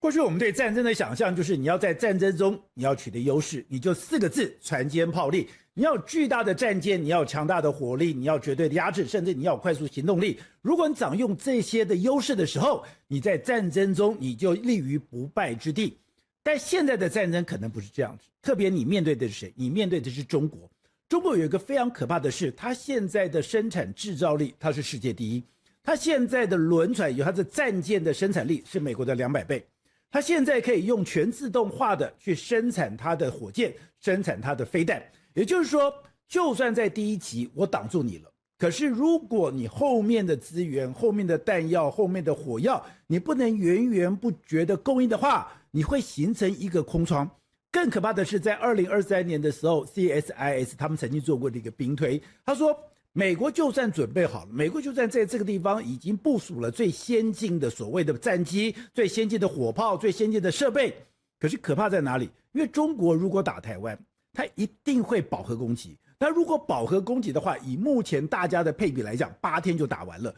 过去我们对战争的想象就是你要在战争中你要取得优势，你就4个字：船坚炮利。你要有巨大的战舰，你要有强大的火力，你要有绝对的压制，甚至你要有快速行动力。如果你掌用这些的优势的时候，你在战争中你就立于不败之地。但现在的战争可能不是这样子，特别你面对的是谁？你面对的是中国。中国有一个非常可怕的事，它现在的生产制造力它是世界第一，它现在的轮船有它的战舰的生产力是美国的200倍。它现在可以用全自动化的去生产它的火箭，生产它的飞弹。也就是说，就算在第一级我挡住你了，可是如果你后面的资源、后面的弹药、后面的火药，你不能源源不绝的供应的话，你会形成一个空窗。更可怕的是，在2023年的时候 ，CSIS 他们曾经做过的一个兵推，他说美国就算准备好了，美国就算在这个地方已经部署了最先进的所谓的战机、最先进的火炮、最先进的设备，可是可怕在哪里？因为中国如果打台湾，它一定会饱和攻击。那如果饱和攻击的话，以目前大家的配比来讲，8天就打完了。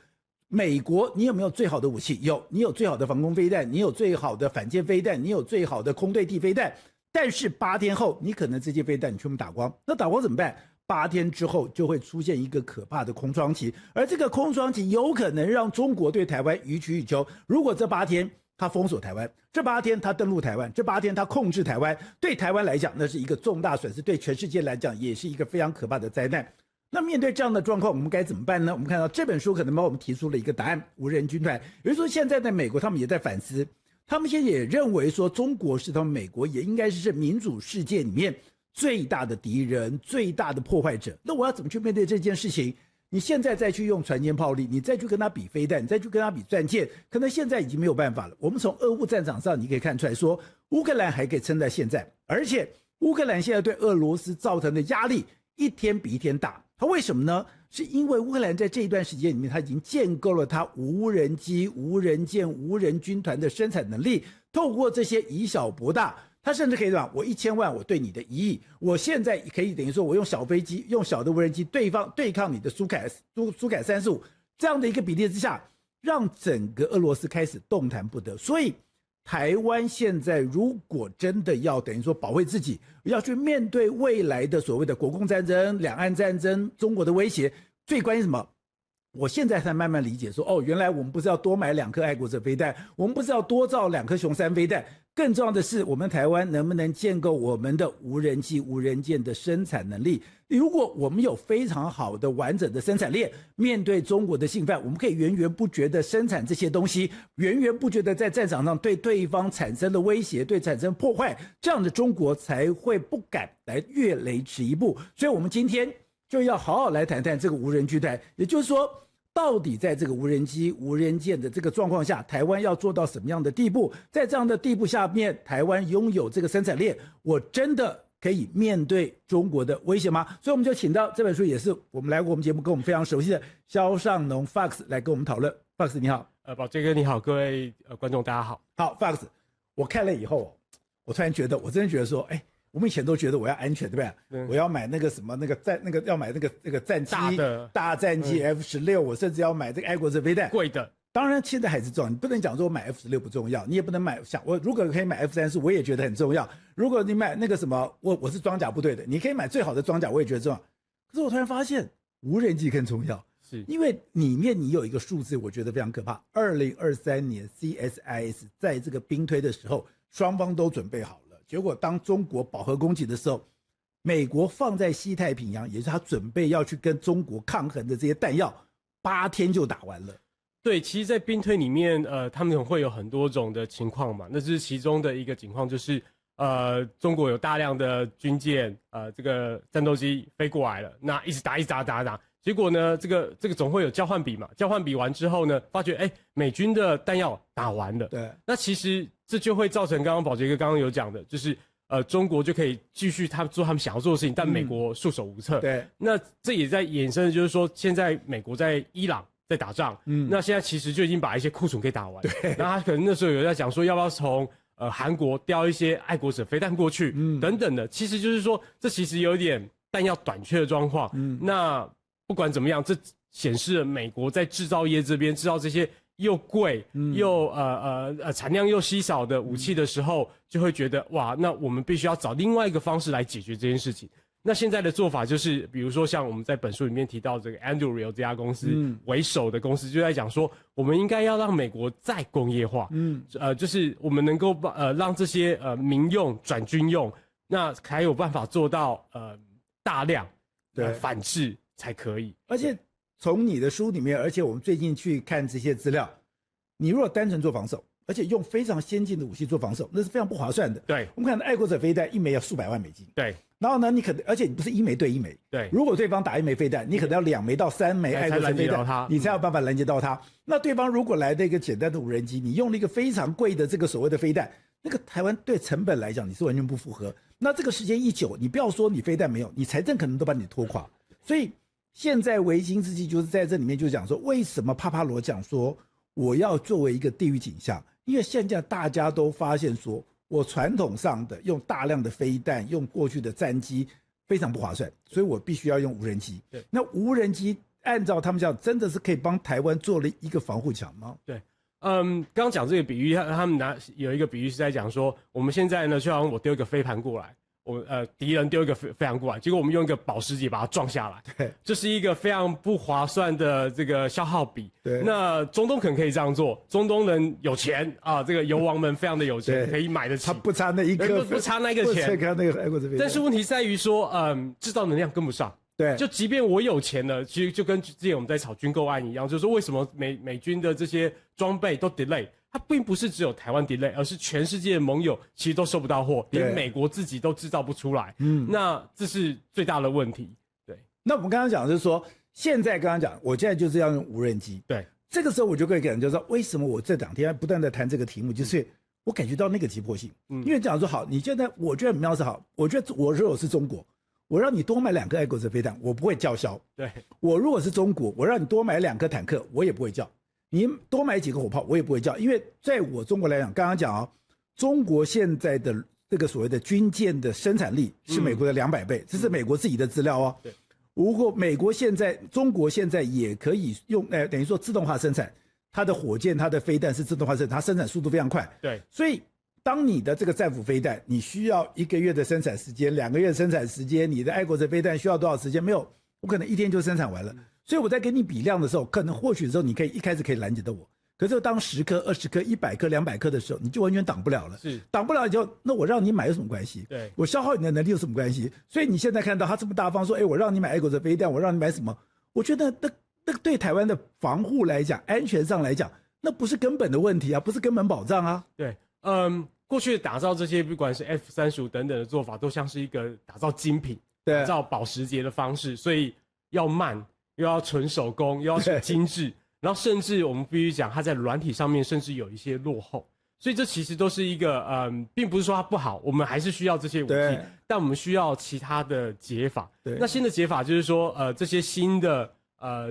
美国，你有没有最好的武器？有，你有最好的防空飞弹，你有最好的反舰飞弹，你有最好的空对地飞弹。但是8天后，你可能这些飞弹你全部打光，那打光怎么办？8天之后就会出现一个可怕的空窗期，而这个空窗期有可能让中国对台湾予取予求。如果这8天他封锁台湾，这8天他登陆台湾，这8天他控制台湾，对台湾来讲那是一个重大损失，对全世界来讲也是一个非常可怕的灾难。那面对这样的状况，我们该怎么办呢？我们看到这本书可能帮我们提出了一个答案：无人军团。也就是说，现在在美国他们也在反思，他们现在也认为说，中国是他们美国也应该是民主世界里面最大的敌人、最大的破坏者。那我要怎么去面对这件事情？你现在再去用船坚炮利，你再去跟他比飞弹，你再去跟他比战舰，可能现在已经没有办法了。我们从俄乌战场上你可以看出来说，乌克兰还可以撑在现在，而且乌克兰现在对俄罗斯造成的压力一天比一天大。它为什么呢？是因为乌克兰在这一段时间里面，它已经建构了它无人机、无人舰、无人军团的生产能力，透过这些以小博大。他甚至可以讲，我1000万，我对你的1亿，我现在可以等于说，我用小飞机、用小的无人机对抗你的苏凯35，这样的一个比例之下，让整个俄罗斯开始动弹不得。所以，台湾现在如果真的要等于说保卫自己，要去面对未来的所谓的国共战争、两岸战争、中国的威胁，最关键什么？我现在才慢慢理解说，哦，原来我们不是要多买2颗爱国者飞弹，我们不是要多造2颗雄3飞弹，更重要的是，我们台湾能不能建构我们的无人机、无人舰的生产能力？如果我们有非常好的完整的生产链，面对中国的侵犯，我们可以源源不绝的生产这些东西，源源不绝的在战场上对对方产生了威胁，对产生破坏，这样的中国才会不敢来越雷池一步。所以我们今天就要好好来谈谈这个无人军团，也就是说，到底在这个无人机、无人舰的这个状况下，台湾要做到什么样的地步？在这样的地步下面，台湾拥有这个生产链，我真的可以面对中国的威胁吗？所以我们就请到这本书，也是我们来过我们节目跟我们非常熟悉的萧尚农 Fox 来跟我们讨论。Fox 你好。宝杰哥你好，各位观众大家好。好 Fox， 我看了以后，我突然觉得，我真的觉得说，我们以前都觉得我要安全，对不对？我要买那个什么要买那个战机大战机 F16，我甚至要买这个爱国者飞弹，贵的。当然现在还是重要，你不能讲说我买 F16 不重要，你也不能买我如果可以买 F34，我也觉得很重要。如果你买那个什么，我是装甲部队的，你可以买最好的装甲，我也觉得重要。可是我突然发现无人机更重要，是因为里面你有一个数字，我觉得非常可怕。2023年 CSIS 在这个兵推的时候，双方都准备好了。结果当中国饱和攻击的时候，美国放在西太平洋，也是他准备要去跟中国抗衡的这些弹药，8天就打完了。对，其实在兵推里面他们会有很多种的情况嘛，那是其中的一个情况，就是中国有大量的军舰这个战斗机飞过来了，那一直打结果呢这个总会有交换比嘛，交换比完之后呢，发觉美军的弹药打完了。对，那其实这就会造成刚刚宝杰哥刚刚有讲的，就是中国就可以继续做他们想要做的事情，但美国束手无策。对，那这也在衍生的就是说，现在美国在伊朗在打仗，那现在其实就已经把一些库存给打完。对，那他可能那时候有在讲说，要不要从韩国调一些爱国者飞弹过去，等等的。其实就是说，这其实有点弹药短缺的状况。那不管怎么样，这显示了美国在制造业这边制造这些又贵又产量又稀少的武器的时候，就会觉得哇，那我们必须要找另外一个方式来解决这件事情。那现在的做法就是，比如说像我们在本书里面提到这个 Anduril 这家公司为首的公司，就在讲说，我们应该要让美国再工业化，就是我们能够让这些民用转军用，那才有办法做到大量反制才可以。而且从你的书里面，而且我们最近去看这些资料，你如果单纯做防守，而且用非常先进的武器做防守，那是非常不划算的。对，我们看爱国者飞弹一枚要数百万美金。对。然后呢，你可能，而且你不是一枚对一枚，对。如果对方打一枚飞弹，你可能要2枚到3枚爱国者飞弹，你才有办法拦截到他。那对方如果来的一个简单的无人机，你用了一个非常贵的这个所谓的飞弹，那个台湾对成本来讲你是完全不符合。那这个时间一久，你不要说你飞弹没有，你财政可能都把你拖垮。所以现在维新之计就是在这里面就讲说，为什么帕帕罗讲说我要作为一个地狱景象？因为现在大家都发现说，我传统上的用大量的飞弹，用过去的战机非常不划算，所以我必须要用无人机。对，那无人机按照他们讲，真的是可以帮台湾做了一个防护墙吗？对，刚刚讲这个比喻，他们有一个比喻是在讲说，我们现在呢，就好像我丢一个飞盘过来。敌人丢一个飞盘过来，结果我们用一个保时捷把它撞下来，对，这是一个非常不划算的这个消耗比。对，那中东可能可以这样做，中东人有钱啊，这个油王们非常的有钱，可以买得起，他不差那一颗，不差那个钱，但是问题在于说，制造能量跟不上。对，就即便我有钱了，其实就跟之前我们在炒军购案一样，就是说为什么美军的这些装备都 delay。它并不是只有台湾 delay， 而是全世界的盟友其实都收不到货，连美国自己都制造不出来。那这是最大的问题。对，那我们刚刚讲的是说，现在刚刚讲，我现在就是要用无人机。对，这个时候我就可以给人就说，为什么我这2天不断的谈这个题目，就是我感觉到那个急迫性。因为讲说好，你现在我觉得很妙是好，我觉得我如果是中国，我让你多买2个爱国者飞弹，我不会叫嚣。对，我如果是中国，我让你多买2颗坦克，我也不会叫。你多买几个火炮，我也不会叫，因为在我中国来讲，刚刚讲啊，中国现在的这个所谓的军舰的生产力是美国的200倍，这是美国自己的资料哦。对，如果中国现在也可以用，等于说自动化生产，它的火箭、它的飞弹是自动化生产，它生产速度非常快。对，所以当你的这个战斧飞弹，你需要1个月的生产时间，2个月的生产时间，你的爱国者飞弹需要多少时间？没有，我可能1天就生产完了。所以我在给你比量的时候，可能或许的时候你可以一开始可以拦截到我，可是当10颗、20颗、100颗、200颗的时候，你就完全挡不了了。是挡不了以后，那我让你买有什么关系？对，我消耗你的能力有什么关系？所以你现在看到他这么大方说，我让你买爱国者飞弹，我让你买什么？我觉得那对台湾的防护来讲，安全上来讲，那不是根本的问题啊，不是根本保障啊。对，过去打造这些不管是 F-35等等的做法，都像是一个打造精品、打造保时捷的方式，所以要慢。又要纯手工，又要精致，然后甚至我们必须讲，它在软体上面甚至有一些落后，所以这其实都是一个并不是说它不好，我们还是需要这些武器，但我们需要其他的解法。那新的解法就是说，这些新的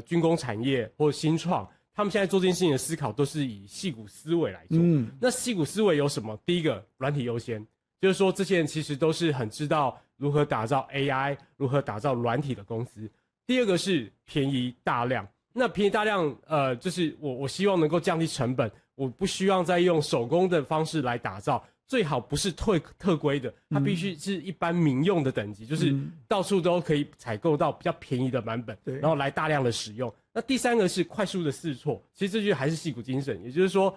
军工产业或新创，他们现在做这件事情的思考都是以矽谷思维来做。那矽谷思维有什么？第一个，软体优先，就是说这些人其实都是很知道如何打造 AI， 如何打造软体的公司。第二个是便宜大量，那便宜大量，就是我希望能够降低成本，我不希望再用手工的方式来打造，最好不是特规的，它必须是一般民用的等级，就是到处都可以采购到比较便宜的版本，然后来大量的使用。那第三个是快速的试错，其实这就还是矽谷精神，也就是说，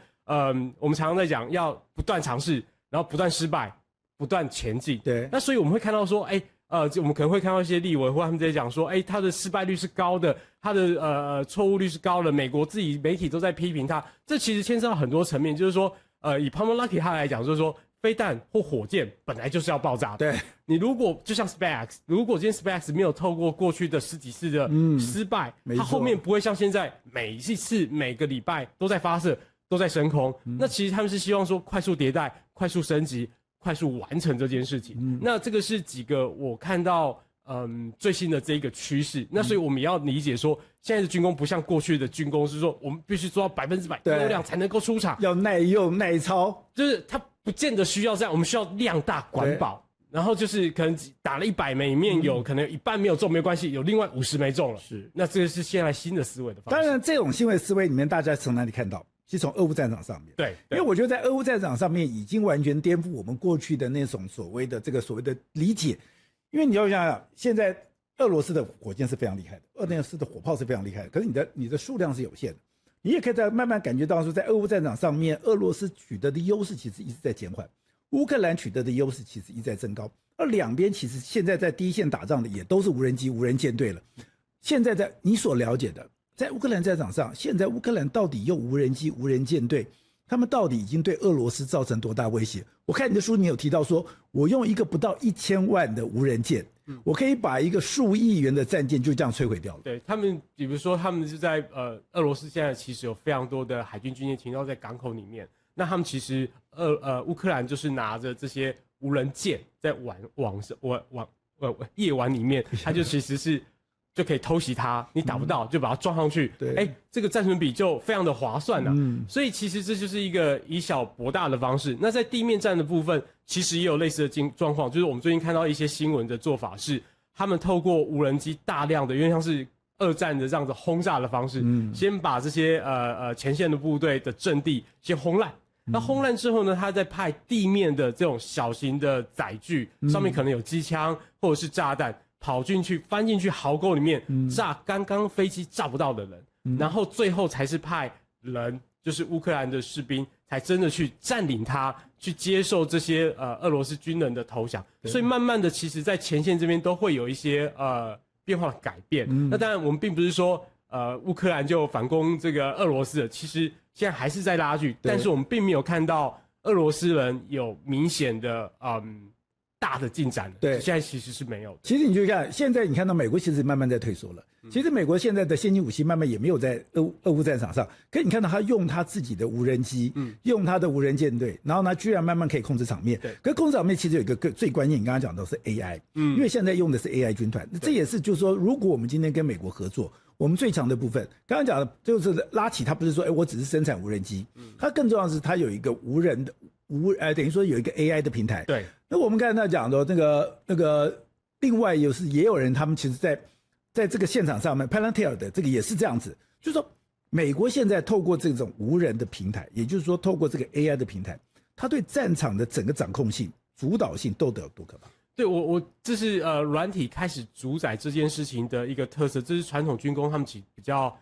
我们常常在讲要不断尝试，然后不断失败，不断前进。对，那所以我们会看到说，我们可能会看到一些立委或他们在讲说，他的失败率是高的，他的错误率是高的，美国自己媒体都在批评他，这其实牵涉到很多层面，就是说，以 Palmer-Luckey 他来讲，就是说，飞弹或火箭本来就是要爆炸的。对，你如果就像 SpaceX， 如果今天 SpaceX 没有透过过去的10几次的失败，它后面不会像现在每一次每个礼拜都在发射，都在升空。那其实他们是希望说快速迭代、快速升级。快速完成这件事情，那这个是几个我看到最新的这一个趋势。那所以我们也要理解说，现在的军工不像过去的军工是说我们必须做到100%优量才能够出厂，要耐用耐操，就是它不见得需要这样，我们需要量大管饱。然后就是可能打了100枚，里面有可能有一半没有中没关系，有另外50枚中了。是，那这个是现在新的思维的方式。当然，这种新的思维里面，大家从哪里看到？其实从俄乌战场上面。对，因为我觉得在俄乌战场上面已经完全颠覆我们过去的那种所谓的理解。因为你要想想，现在俄罗斯的火箭是非常厉害的，俄罗斯的火炮是非常厉害的，可是你的数量是有限的。你也可以在慢慢感觉到说，在俄乌战场上面，俄罗斯取得的优势其实一直在减缓，乌克兰取得的优势其实一直在增高。而两边其实现在在第一线打仗的也都是无人机、无人舰队了。现在在你所了解的，在乌克兰战场上，现在乌克兰到底用无人机、无人舰队，他们到底已经对俄罗斯造成多大威胁？我看你的书里面有提到说，我用一个不到1000万的无人舰，我可以把一个数亿元的战舰就这样摧毁掉了。对他们，比如说他们是在俄罗斯现在其实有非常多的海军军舰停靠在港口里面，那他们其实乌克兰就是拿着这些无人舰在夜晚里面，他就其实是就可以偷袭它，你打不到就把它撞上去，这个战损比就非常的划算了。所以其实这就是一个以小博大的方式。那在地面战的部分，其实也有类似的状况，就是我们最近看到一些新闻的做法是，他们透过无人机大量的，因为像是二战的这样子轰炸的方式，先把这些前线的部队的阵地先轰烂。那轰烂之后呢，他再派地面的这种小型的载具，上面可能有机枪或者是炸弹，跑进去翻进去壕沟里面，炸刚刚飞机炸不到的人，然后最后才是派人，就是乌克兰的士兵，才真的去占领它，去接受这些俄罗斯军人的投降。所以慢慢的，其实在前线这边都会有一些变化的改变。那当然，我们并不是说乌克兰就反攻这个俄罗斯了，其实现在还是在拉锯，但是我们并没有看到俄罗斯人有明显的大的进展。对，现在其实是没有的。其实你就看，现在你看到美国其实慢慢在退缩了。其实美国现在的先进武器慢慢也没有在俄乌战场上，可你看到他用他自己的无人机，用他的无人舰队，然后呢，居然慢慢可以控制场面。对，可是控制场面其实有一个最关键，你刚刚讲到是 AI，因为现在用的是 AI 军团，这也是就是说，如果我们今天跟美国合作，我们最强的部分，刚刚讲的就是拉起，他不是说我只是生产无人机，它更重要的是它有一个无人的等于说有一个 AI 的平台。对，那我们刚才讲的那个，另外也有人他们其实在这个现场上面 ，Palantir 的这个也是这样子，就是说美国现在透过这种无人的平台，也就是说透过这个 AI 的平台，它对战场的整个掌控性、主导性都得有多可怕。对，我这是软体开始主宰这件事情的一个特色，这是传统军工他们比较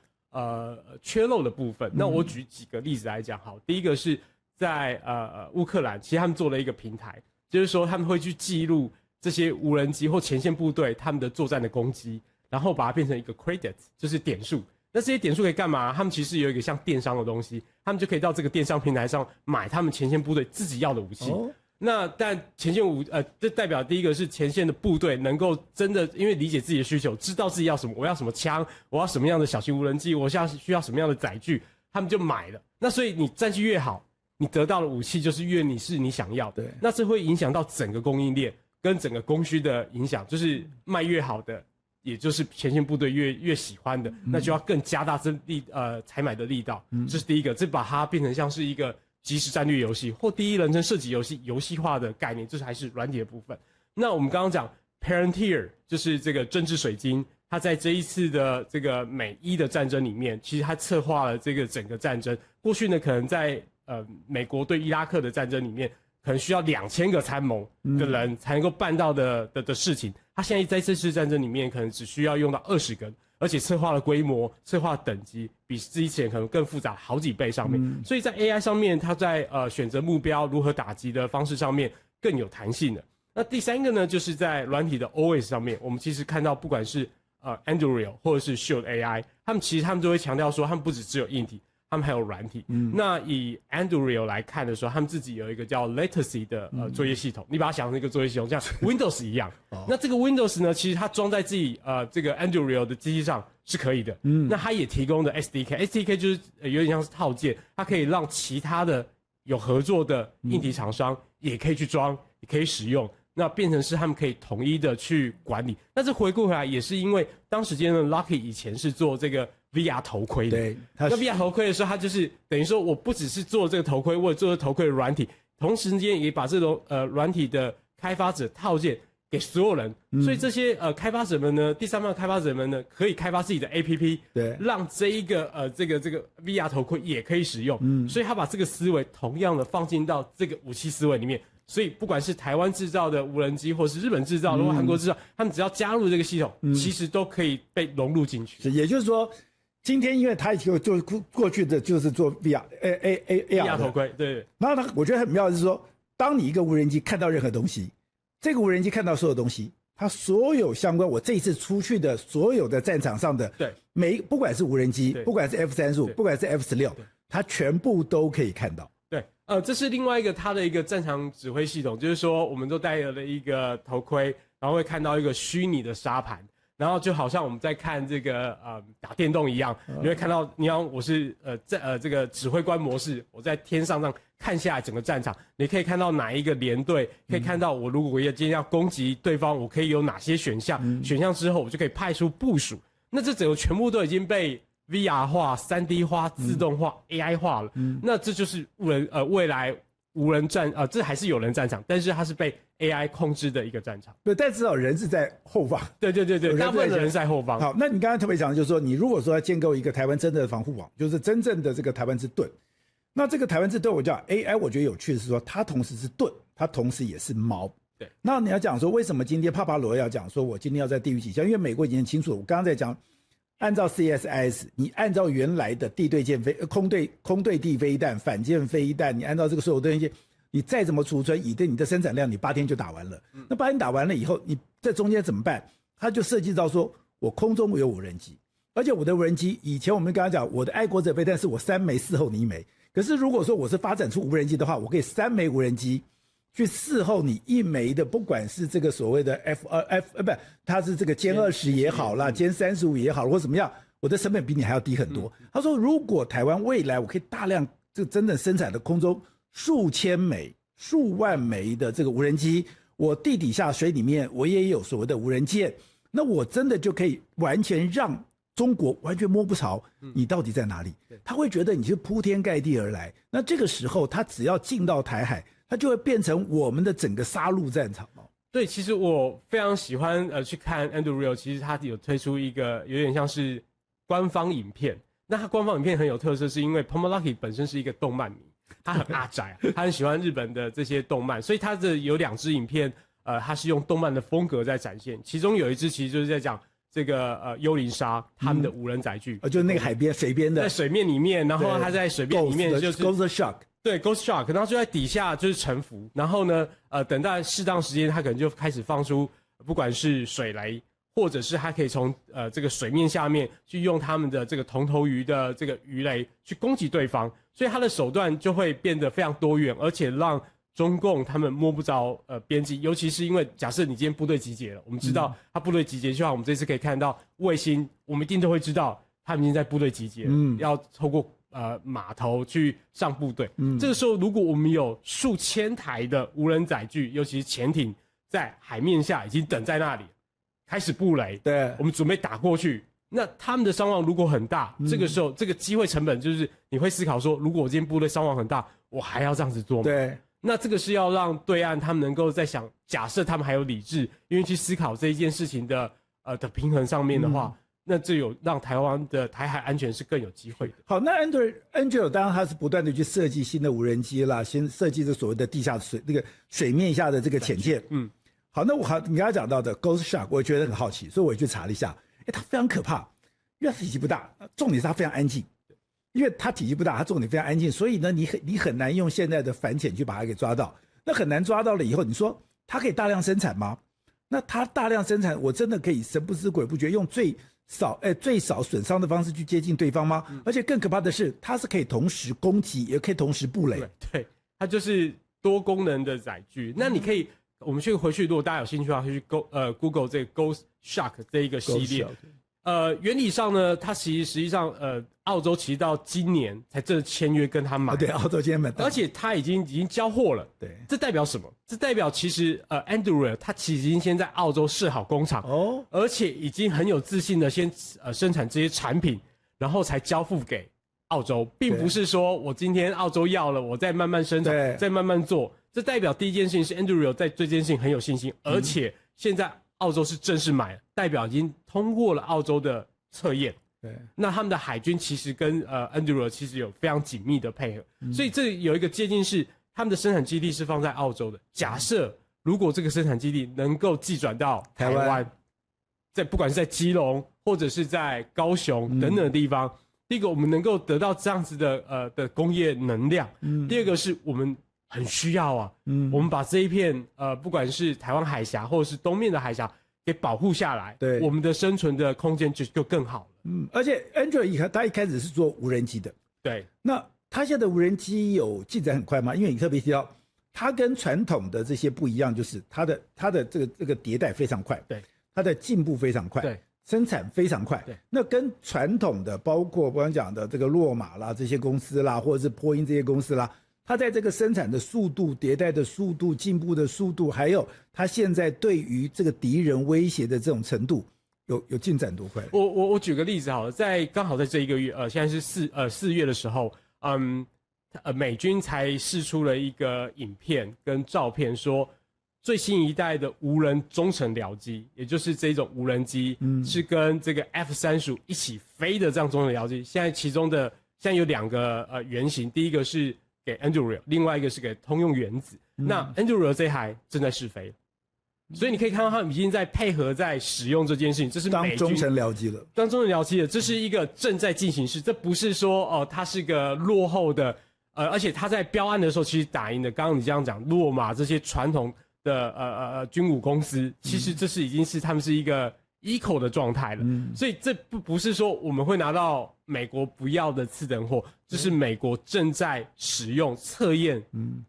缺漏的部分。那我举几个例子来讲，好，第一个是在乌克兰，其实他们做了一个平台，就是说他们会去记录这些无人机或前线部队他们的作战的攻击，然后把它变成一个 credit， 就是点数。那这些点数可以干嘛？他们其实有一个像电商的东西，他们就可以到这个电商平台上买他们前线部队自己要的武器。那但前线这代表第一个是前线的部队能够真的因为理解自己的需求，知道自己要什么，我要什么枪，我要什么样的小型无人机，我需要什么样的载具，他们就买了。那所以你战绩越好，你得到的武器就是越你想要的。那这会影响到整个供应链跟整个供需的影响，就是卖越好的，也就是前线部队越喜欢的，那就要更加大采买的力道。这是第一个，这把它变成像是一个即时战略游戏或第一人称射击游戏游戏化的概念，这还是软体的部分。那我们刚刚讲 Palantir 就是这个政治水晶，它在这一次的这个美伊的战争里面，其实它策划了这个整个战争。过去呢，可能在美国对伊拉克的战争里面，可能需要2000个参谋的人才能够办到的事情，他现在在这次战争里面可能只需要用到20个，而且策划的规模、策划等级比之前可能更复杂好几倍上面。所以在 AI 上面，它在选择目标、如何打击的方式上面更有弹性的。那第三个呢，就是在软体的 OS 上面，我们其实看到不管是Anduril 或者是 Shield AI， 他们都会强调说，他们不只有硬体，他们还有软体。那以 Anduril 来看的时候，他们自己有一个叫 Lattice 的作业系统，你把它想成一个作业系统，像 Windows 一样。那这个 Windows 呢，其实它装在自己这个 Anduril 的机器上是可以的。那它也提供的 SDK 就是有点像是套件，它可以让其他的有合作的硬体厂商也可以去装，也可以使用。那变成是他们可以统一的去管理。那这回顾回来也是因为当时间的 Lucky 以前是做这个 VR 头盔的。对，那 VR 头盔的时候，它就是等于说我不只是做这个头盔，我也做这个头盔的软体，同时间也把这种软体的开发者套件给所有人，所以这些开发者们呢，第三方开发者们呢，可以开发自己的 APP， 对，让这一个这个 VR 头盔也可以使用，所以他把这个思维同样的放进到这个武器思维里面，所以不管是台湾制造的无人机，或是日本制造的，或韩国制造，他们只要加入这个系统，其实都可以被融入进去。也就是说，今天因为他就过去的就是做 AR 头盔，对。然后我觉得很妙的是说，当你一个无人机看到任何东西，这个无人机看到所有东西，它所有相关我这一次出去的所有的战场上的，对，不管是无人机，不管是 F-35，不管是 F-16，它全部都可以看到。对，这是另外一个它的一个战场指挥系统，就是说我们都戴了一个头盔，然后会看到一个虚拟的沙盘。然后就好像我们在看这个打电动一样，你会看到，我是在这个指挥官模式，我在天上让看下来整个战场，你可以看到哪一个连队，可以看到我如果今天要攻击对方，我可以有哪些选项，选项之后我就可以派出部署。那这整个全部都已经被 VR 化、3D 化、自动化、AI 化了。那这就是未来无人战这还是有人战场，但是它是被 AI 控制的一个战场。对，但至少人是在后方。对，大部分人在后方。好，那你刚刚特别讲的就是说，你如果说要建构一个台湾真正的防护网，就是真正的这个台湾之盾。那这个台湾之盾，我讲 AI， 我觉得有趣的是说，它同时是盾，它同时也是矛。对。那你要讲说，为什么今天帕帕罗要讲说，我今天要在地域起降？因为美国已经很清楚了，我刚刚在讲，按照 CSIS， 你按照原来的地对舰空对地飞弹、反舰飞弹，你按照这个所有东西。你再怎么储存，以你的生产量，你8天就打完了。那8天打完了以后，你在中间怎么办？它就涉及到说，我空中有无人机，而且我的无人机，以前我们刚刚讲，我的爱国者飞弹是我3枚伺候你1枚。可是如果说我是发展出无人机的话，我可以3枚无人机去伺候你1枚的，不管是这个所谓的它是这个歼20也好啦，歼35也好，或怎么样，我的成本比你还要低很多。他说，如果台湾未来我可以大量这个真正生产的空中数千枚、数万枚的这个无人机，我地底下水里面我也有所谓的无人舰，那我真的就可以完全让中国完全摸不着你到底在哪里。他会觉得你是铺天盖地而来，那这个时候他只要进到台海，他就会变成我们的整个杀戮战场。对，其实我非常喜欢去看 Anduril， 其实他有推出一个有点像是官方影片。那他官方影片很有特色，是因为 Pomolaki 本身是一个动漫迷。他很阿宅，他很喜欢日本的这些动漫，所以他的有2支影片，他是用动漫的风格在展现。其中有一支其实就是在讲这个幽灵鲨他们的无人载具，就是那个海边水边的，在水面里面，然后他在水面里面就是 Ghost Shark， 对 Ghost Shark， 然后就在底下就是沉浮，然后呢，等到适当时间，他可能就开始放出不管是水雷，或者是他可以从这个水面下面去用他们的这个铜头鱼的这个鱼雷去攻击对方。所以他的手段就会变得非常多元，而且让中共他们摸不着边际。尤其是因为假设你今天部队集结了，我们知道他部队集结，就像我们这次可以看到卫星，我们一定都会知道他们已经在部队集结了，要透过码头去上部队。这个时候如果我们有数千台的无人载具，尤其是潜艇在海面下已经等在那里，开始布雷，对，我们准备打过去。那他们的伤亡如果很大，这个时候这个机会成本就是你会思考说，如果我今天部队伤亡很大，我还要这样子做吗？对，那这个是要让对岸他们能够在想，假设他们还有理智，因为去思考这一件事情的平衡上面的话，那这有让台湾的台海安全是更有机会的。好，那 Anduril 当然他是不断的去设计新的无人机啦，先设计这所谓的地下水那个水面下的这个潜舰。好，那你刚才讲到的 Ghost Shark， 我也觉得很好奇，所以我也去查了一下。它非常可怕，因为它体积不大，重点是它非常安静。因为它体积不大，它重点非常安静，所以呢，你很难用现在的反潜去把它给抓到。那很难抓到了以后，你说它可以大量生产吗？那它大量生产，我真的可以神不知鬼不觉用最少损伤的方式去接近对方吗？而且更可怕的是，它是可以同时攻击，也可以同时布雷。对，它就是多功能的载具。那你可以，我们回去，如果大家有兴趣的话，可以去Google 这个 Ghost Shark 这一个系列。原理上呢，它实际上澳洲其实到今年才正式签约跟他买。对，澳洲今年买，而且他已经交货了。对，这代表什么？这代表其实Anduril 它其实已经先在澳洲设好工厂哦，而且已经很有自信的先生产这些产品，然后才交付给澳洲，并不是说我今天澳洲要了，我再慢慢生产，再慢慢做。这代表第一件事情是 Anduril 在这件事情很有信心，而且现在澳洲是正式买了，代表已经通过了澳洲的测验。对，那他们的海军其实跟Anduril 其实有非常紧密的配合，所以这有一个接近是他们的生产基地是放在澳洲的。假设如果这个生产基地能够寄转到台湾，在不管是在基隆或者是在高雄等等的地方，第一个我们能够得到这样子的工业能量，第二个是我们很需要啊，我们把这一片不管是台湾海峡或者是东面的海峡给保护下来，对，我们的生存的空间就更好了。而且 Anduril 他一开始是做无人机的，对，那他现在的无人机有进展很快吗？因为你特别提到，它跟传统的这些不一样，就是它的这个迭代非常快，对，它的进步非常快，对，生产非常快，对。那跟传统的，包括我刚刚讲的这个洛马啦这些公司啦，或者是波音这些公司啦，它在这个生产的速度、迭代的速度、进步的速度，还有它现在对于这个敌人威胁的这种程度，有进展多快？我举个例子好了，刚好在这一个月，现在是4月的时候，美军才释出了一个影片跟照片，说最新一代的无人中程僚机，也就是这种无人机，是跟这个 F-35一起飞的这样中程僚机。现在其中的现在有2个原型，第一个是给 Anduril， 另外一个是给通用原子。那 Anduril 这一台正在试飞。所以你可以看到他们已经在配合在使用这件事情，这是美军当中程僚机了，当中程僚机了，这是一个正在进行式，这不是说它是个落后的，而且它在标案的时候其实打赢的。刚刚你这样讲，洛马这些传统的军武公司，其实这是已经是他们是一个 equal 的状态了，所以这不是说我们会拿到美国不要的次等货，这是美国正在使用测验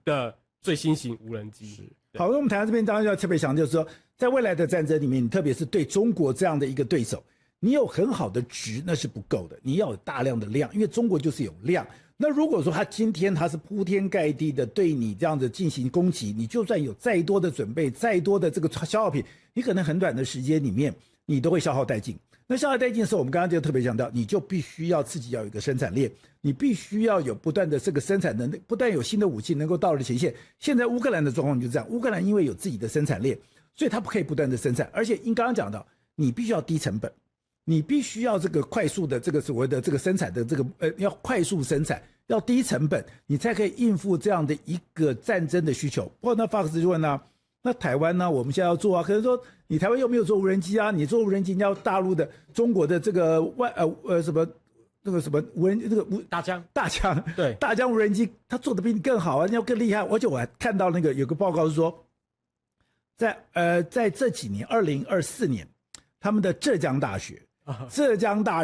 的最新型无人机。好，那我们台湾这边当然要特别强调说，在未来的战争里面，特别是对中国这样的一个对手，你有很好的质那是不够的，你要有大量的量，因为中国就是有量。那如果说他今天他是铺天盖地的对你这样子进行攻击，你就算有再多的准备，再多的这个消耗品，你可能很短的时间里面你都会消耗殆尽。那消耗殆尽的时候，我们刚刚就特别强调，你就必须要自己要有一个生产链，你必须要有不断的这个生产能力，不断有新的武器能够到了前线。现在乌克兰的状况就是这样，乌克兰因为有自己的生产链，所以它不可以不断的生产，而且您刚刚讲到，你必须要低成本，你必须要这个快速的这个所谓的这个生产的这个要快速生产，要低成本，你才可以应付这样的一个战争的需求。不过那 Fox 就问呢，那台湾呢？我们现在要做啊，可是说你台湾又没有做无人机啊，你做无人机，你要大陆的、中国的这个什么那个什么无人这个大疆对大疆无人机，它做的比你更好啊，你要更厉害。而且我还看到那个有个报告是说，在这几年，2024年，他们的浙江大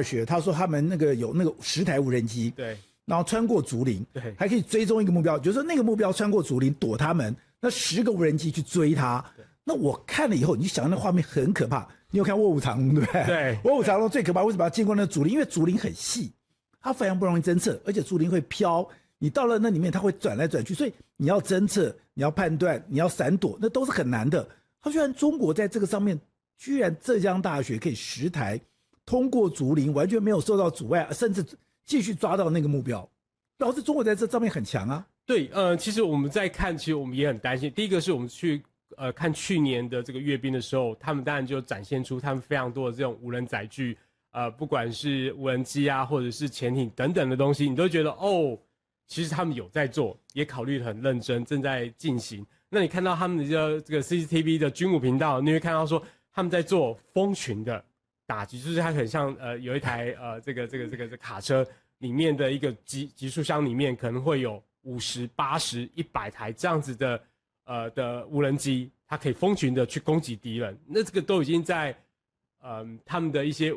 学他说他们那个有那个10台无人机，对，然后穿过竹林，对，还可以追踪一个目标，就是说那个目标穿过竹林躲他们。那10个无人机去追他，那我看了以后，你就想那画面很可怕。你有看《卧虎藏龙》对不对？对，《卧虎藏龙》最可怕，为什么要经过那个竹林？因为竹林很细，它非常不容易侦测，而且竹林会飘。你到了那里面，它会转来转去，所以你要侦测、你要判断、你要闪躲，那都是很难的。它居然中国在这个上面，居然浙江大学可以10台通过竹林，完全没有受到阻碍，甚至继续抓到那个目标。表示中国在这上面很强啊。对，其实我们在看，其实我们也很担心。第一个是我们去看去年的这个阅兵的时候，他们当然就展现出他们非常多的这种无人载具，不管是无人机啊，或者是潜艇等等的东西，你都觉得哦，其实他们有在做，也考虑得很认真，正在进行。那你看到他们的这个 CCTV 的军武频道，你会看到说他们在做蜂群的打击，就是它很像有一台这个卡车里面的一个集束箱里面可能会有50、80、100台这样子的无人机，它可以蜂群的去攻击敌人。那这个都已经在他们的一些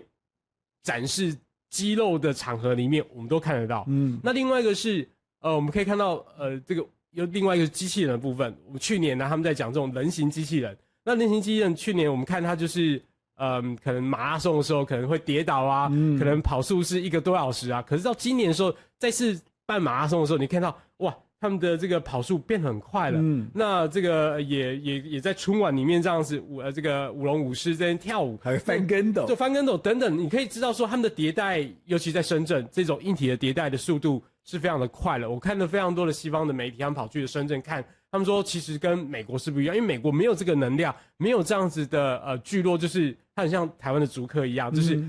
展示肌肉的场合里面，我们都看得到。那另外一个是我们可以看到这个有另外一个机器人的部分。我们去年呢，他们在讲这种人形机器人。那人形机器人去年我们看它就是可能马拉松的时候可能会跌倒啊，可能跑速是1个多小时啊。可是到今年的时候，再次办马拉松的时候，你看到哇，他们的这个跑速变得很快了。那这个也在春晚里面这样子这个舞龙舞狮在跳舞，还有翻跟斗，就翻跟斗等等，你可以知道说他们的迭代，尤其在深圳这种硬体的迭代的速度是非常的快了。我看了非常多的西方的媒体，他们跑去深圳看他们说其实跟美国是不一样，因为美国没有这个能量，没有这样子的聚落，就是它很像台湾的竹科一样，就是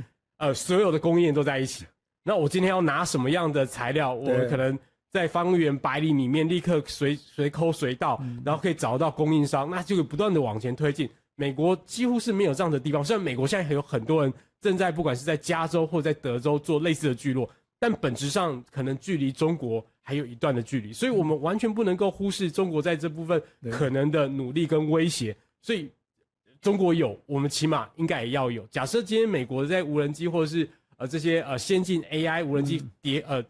所有的供应链都在一起。那我今天要拿什么样的材料，我可能在方圆百里里面立刻随抠随到，然后可以找到供应商，那就不断的往前推进。美国几乎是没有这样的地方，虽然美国现在还有很多人正在不管是在加州或在德州做类似的聚落，但本质上可能距离中国还有一段的距离，所以我们完全不能够忽视中国在这部分可能的努力跟威胁。所以中国有，我们起码应该也要有。假设今天美国在无人机或者是这些先进 AI 无人机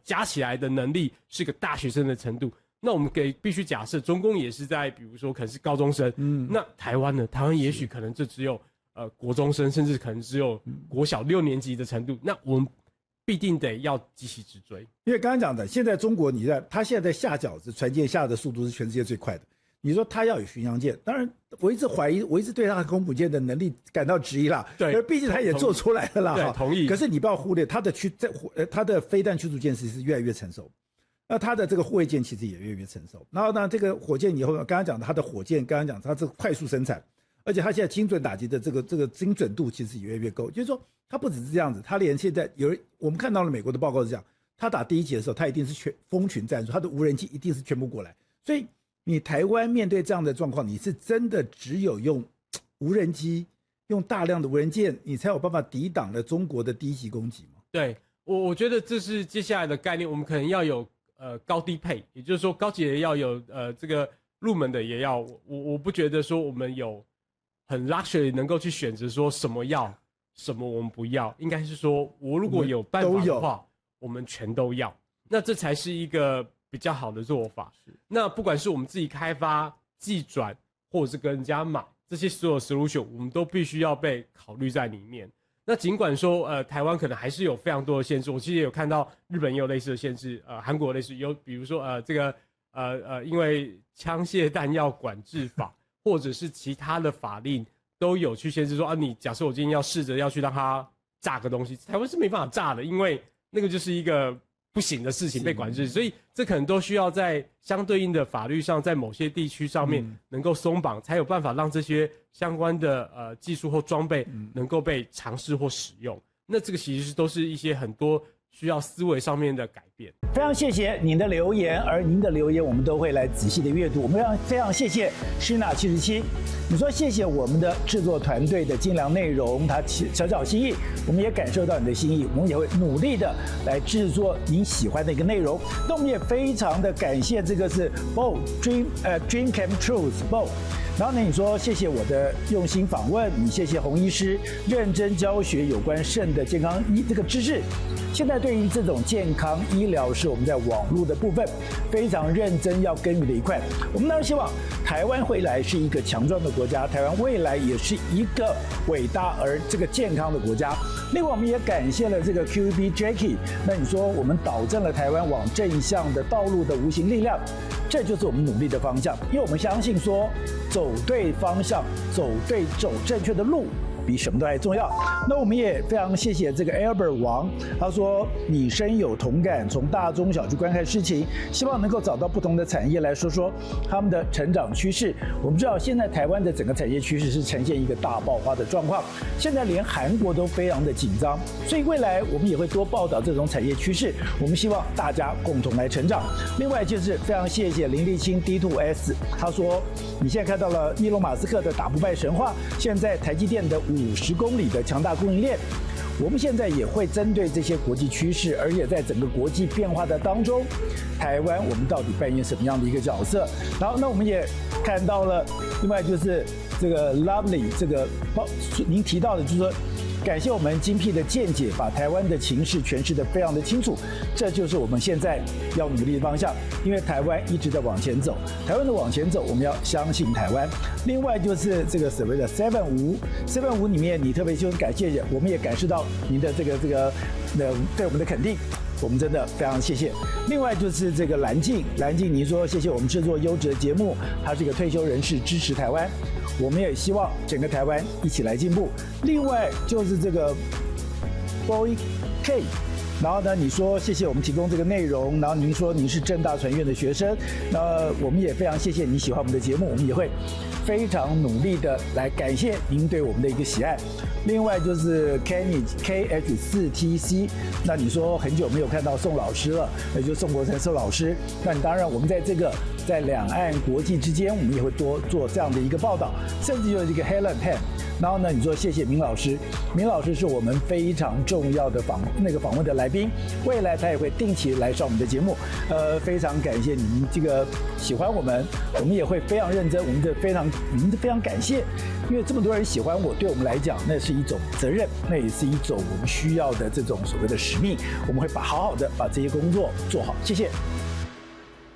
加起来的能力是个大学生的程度，那我们必须假设中共也是在比如说可能是高中生，那台湾呢？台湾也许可能就只有国中生，甚至可能只有国小6年级的程度，那我们必定得要急起直追。因为刚刚讲的，现在中国他现在下饺子船舰下的速度是全世界最快的。你说他要有巡洋舰，当然我一直怀疑，我一直对他的空母舰的能力感到质疑啦。对，毕竟他也做出来了啦。对，同意。可是你不要忽略他的飞弹驱逐舰其实是越来越成熟，那他的这个护卫舰其实也越来越成熟。然后呢，这个火箭以后刚刚讲的他的火箭，刚刚讲他这个快速生产，而且他现在精准打击的这个精准度其实也越来越够。就是说，他不只是这样子，他连现在我们看到了美国的报告是这样，他打第一期的时候，他一定是蜂群战术，他的无人机一定是全部过来，所以。你台湾面对这样的状况，你是真的只有用无人机、用大量的无人舰，你才有办法抵挡了中国的第一级攻击吗？对，我觉得这是接下来的概念，我们可能要有高低配，也就是说高级的要有这个入门的也要。我不觉得说我们有很 luxury 能够去选择说什么要，什么我们不要，应该是说我如果有办法的话，我们全都要，那这才是一个比较好的做法。那不管是我们自己开发、技转，或者是跟人家买，这些所有 solution， 我们都必须要被考虑在里面。那尽管说台湾可能还是有非常多的限制，我其实也有看到日本也有类似的限制，韩国类似有，比如说这个因为枪械弹药管制法，或者是其他的法令都有去限制说你假设我今天要试着要去让它炸个东西，台湾是没办法炸的，因为那个就是一个不行的事情被管制，所以这可能都需要在相对应的法律上，在某些地区上面能够松绑，才有办法让这些相关的技术或装备能够被尝试或使用。那这个其实都是一些很多需要思维上面的改变。非常谢谢您的留言，而您的留言我们都会来仔细的阅读。我们非常谢谢Shina77，你说谢谢我们的制作团队的精良内容，他小小心意，我们也感受到你的心意，我们也会努力的来制作您喜欢的一个内容。那我们也非常的感谢这个是 Bo Dream Came True Bo。然后呢，你说谢谢我的用心访问，你谢谢洪医师认真教学有关肾的健康这个知识。现在对于这种健康医疗是我们在网络的部分非常认真要耕耘的一块。我们当然希望台湾未来是一个强壮的国家，台湾未来也是一个伟大而这个健康的国家。另外，我们也感谢了这个 QB Jackie。那你说我们导正了台湾往正向的道路的无形力量，这就是我们努力的方向。因为我们相信说，走对方向，走正确的路，比什么都还重要。那我们也非常谢谢这个 Albert 王，他说你深有同感，从大中小去观看事情，希望能够找到不同的产业来说说他们的成长趋势。我们知道现在台湾的整个产业趋势是呈现一个大爆发的状况，现在连韩国都非常的紧张，所以未来我们也会多报道这种产业趋势。我们希望大家共同来成长。另外就是非常谢谢林立清 D2S， 他说你现在看到了伊隆马斯克的打不败神话，现在台积电的50公里的强大供应链，我们现在也会针对这些国际趋势，而且在整个国际变化的当中，台湾我们到底扮演什么样的一个角色？然后那我们也看到了，另外就是这个 Lovely 这个您提到的，就是说感谢我们精辟的见解，把台湾的情势诠释得非常的清楚，这就是我们现在要努力的方向。因为台湾一直在往前走，台湾的往前走，我们要相信台湾。另外就是这个所谓的755里面，你特别就感谢，我们也感受到您的这个对我们的肯定。我们真的非常谢谢。另外就是这个蓝静，你说谢谢我们制作优质的节目，他是一个退休人士，支持台湾，我们也希望整个台湾一起来进步。另外就是这个 Boy K，然后呢，你说谢谢我们提供这个内容，然后您说您是政大传院的学生，那我们也非常谢谢你喜欢我们的节目，我们也会非常努力的来感谢您对我们的一个喜爱。另外就是 Kenny KH4TC， 那你说很久没有看到宋老师了，那就宋国成宋老师。那你当然我们在两岸国际之间，我们也会多做这样的一个报道，甚至就是一个 Helen Pan。然后呢，你说谢谢明老师，明老师是我们非常重要的访问的来宾，未来他也会定期来上我们的节目。非常感谢您这个喜欢我们也会非常认真，我们非常感谢，因为这么多人喜欢我，对我们来讲那是一种责任，那也是一种我们需要的这种所谓的使命，我们会好好的把这些工作做好，谢谢。